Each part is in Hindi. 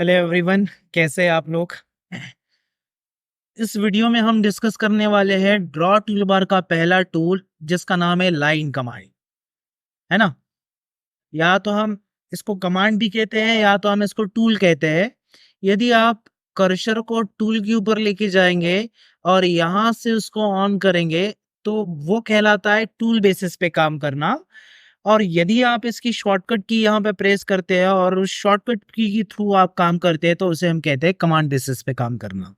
हेलो एवरीवन, कैसे हैं आप लोग। इस वीडियो में हम डिस्कस करने वाले हैं ड्रॉ टूलबार का पहला टूल जिसका नाम है लाइन कमांड, है ना। या तो हम इसको कमांड भी कहते हैं या तो हम इसको टूल कहते हैं। यदि आप कर्सर को टूल के ऊपर लेके जाएंगे और यहां से उसको ऑन करेंगे तो वो कहलाता है टूल बेसिस पे काम करना। और यदि आप इसकी शॉर्टकट की यहाँ पे प्रेस करते हैं और उस शॉर्टकट की के थ्रू आप काम करते हैं तो उसे हम कहते हैं कमांड बेसिस पे काम करना।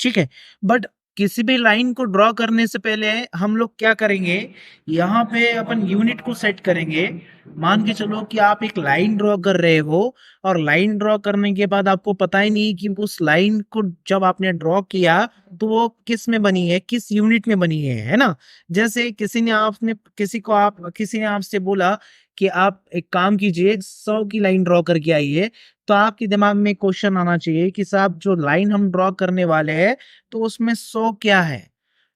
ठीक है। बट किसी भी लाइन को ड्रॉ करने से पहले हम लोग क्या करेंगे, यहाँ पे अपन यूनिट को सेट करेंगे। मान के चलो कि आप एक लाइन ड्रॉ कर रहे हो और लाइन ड्रॉ करने के बाद आपको पता ही नहीं कि उस लाइन को जब आपने ड्रॉ किया तो वो किस में बनी है, किस यूनिट में बनी है ना। जैसे किसी ने आपसे बोला कि आप एक काम कीजिए, 100 की लाइन ड्रॉ करके आइए। तो आपके दिमाग में क्वेश्चन आना चाहिए कि साहब जो लाइन हम ड्रॉ करने वाले हैं तो उसमें 100 क्या है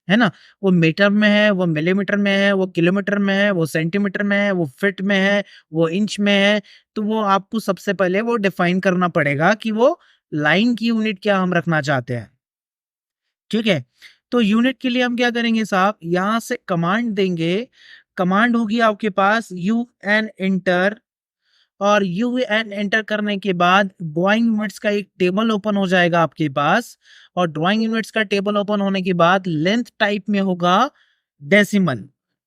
ना। वो मीटर में है, वो मिलीमीटर में है, वो किलोमीटर में है, वो सेंटीमीटर में है, वो फीट में है, वो इंच में है। तो वो आपको सबसे पहले वो डिफाइन करना पड़ेगा कि वो लाइन की यूनिट क्या हम रखना चाहते हैं। ठीक है। तो यूनिट के लिए हम क्या करेंगे साहब, यहां से कमांड देंगे। कमांड होगी आपके पास यू एन एंटर, और यूएन एंटर करने के बाद ड्राइंग यूनिट्स का एक टेबल ओपन हो जाएगा आपके पास। और ड्राइंग यूनिट्स का टेबल ओपन होने के बाद लेंथ टाइप में होगा डेसिमल।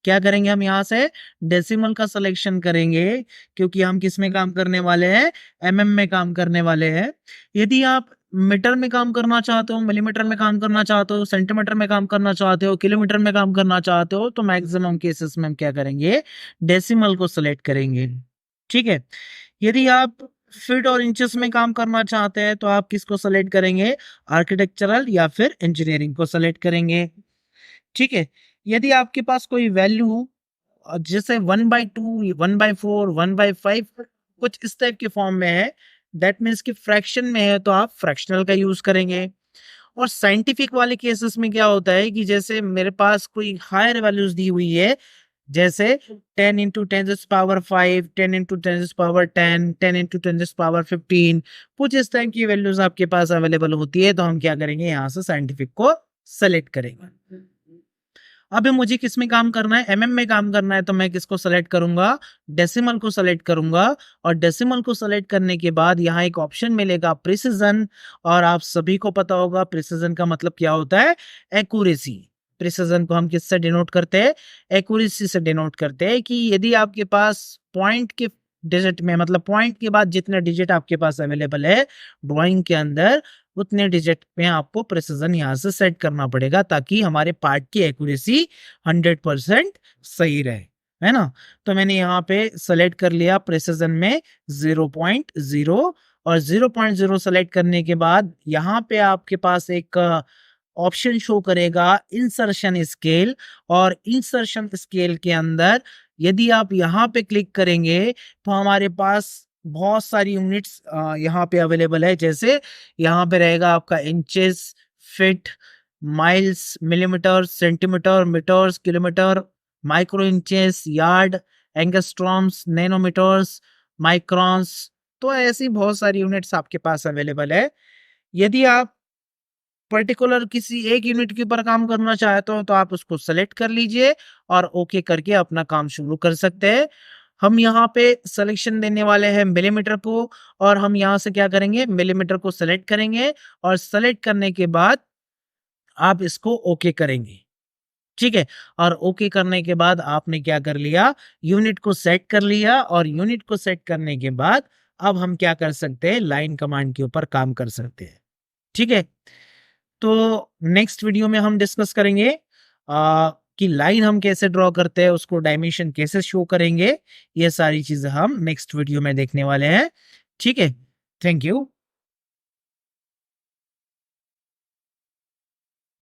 क्या करेंगे हम यहाँ से डेसिमल का सिलेक्शन करेंगे, क्योंकि हम किस में काम करने वाले हैं, एमएम में काम करने वाले हैं। यदि आप मीटर में काम करना चाहते हो, मिलीमीटर में काम करना चाहते हो, सेंटीमीटर में काम करना चाहते हो, किलोमीटर में काम करना चाहते हो, तो मैक्सिमम केसेस में हम क्या करेंगे, डेसिमल को सिलेक्ट करेंगे। ठीक है। यदि आप फीट और इंचेस में काम करना चाहते हैं तो आप किसको सेलेक्ट करेंगे, आर्किटेक्चरल या फिर इंजीनियरिंग को सेलेक्ट करेंगे। ठीक है। यदि आपके पास कोई वैल्यू जैसे 1/2, 1/4, 1/5 कुछ इस टाइप के फॉर्म में है, दैट मीन्स कि फ्रैक्शन में है, तो आप फ्रैक्शनल का यूज करेंगे। और साइंटिफिक वाले केसेस में क्या होता है कि जैसे मेरे पास कोई हायर वैल्यूज दी हुई है, जैसे 10 × 10⁻⁵, 10 × 10⁻10, 10 × 10⁻15, कुछ इस टाइप की वैल्यूज आपके पास अवेलेबल होती है, तो हम क्या करेंगे, यहाँ से साइंटिफिक को सेलेक्ट करेंगे। अब मुझे किस में काम करना है, एमएम में काम करना है, तो मैं किसको सेलेक्ट करूंगा, डेसिमल को सेलेक्ट करूंगा। और डेसिमल को सेलेक्ट करने के बाद यहाँ एक ऑप्शन मिलेगा प्रिसिजन। और आप सभी को पता होगा प्रिसिजन का मतलब क्या होता है, एक्यूरेसी। प्रिसिजन को हम किससे डिनोट करते हैं, एक्यूरेसी से डिनोट करते हैं। कि यदि आपके पास पॉइंट के डिजिट में, मतलब पॉइंट के बाद जितने डिजिट आपके पास अवेलेबल है ड्राइंग के अंदर, उतने डिजिट में आपको प्रिसिजन यहाँ से सेट करना पड़ेगा, ताकि हमारे पार्ट की एक्यूरेसी 100% सही रहे, है ना। तो मैंने यहाँ पे सेलेक्ट कर लिया प्रिसिजन में 0.0। और 0.0 सेलेक्ट करने के बाद यहाँ पे आपके पास एक ऑप्शन शो करेगा इंसर्शन स्केल। और इंसर्शन स्केल के अंदर यदि आप यहाँ पे क्लिक करेंगे तो हमारे पास बहुत सारी यूनिट्स यहाँ पे अवेलेबल है। जैसे यहाँ पे रहेगा आपका inches, feet, miles, millimeter, centimeter, meters, kilometer, micro inches, yard, angstroms, nanometers, microns. तो ऐसी बहुत सारी यूनिट्स आपके पास अवेलेबल है। यदि आप पर्टिकुलर किसी एक यूनिट के ऊपर काम करना चाहते हो तो आप उसको सेलेक्ट कर लीजिए और ओके करके अपना काम शुरू कर सकते हैं। हम यहाँ पे सिलेक्शन देने वाले हैं मिलीमीटर को, और हम यहाँ से क्या करेंगे, मिलीमीटर को सेलेक्ट करेंगे। और सेलेक्ट करने के बाद आप इसको ओके करेंगे। ठीक है। और ओके करने के बाद आपने क्या कर लिया, यूनिट को सेट कर लिया। और यूनिट को सेट करने के बाद अब हम क्या कर सकते हैं, लाइन कमांड के ऊपर काम कर सकते हैं। ठीक है। तो नेक्स्ट वीडियो में हम डिस्कस करेंगे कि लाइन हम कैसे ड्रॉ करते हैं, उसको डायमेंशन कैसे शो करेंगे। ये सारी चीजें हम नेक्स्ट वीडियो में देखने वाले हैं। ठीक है। Thank you.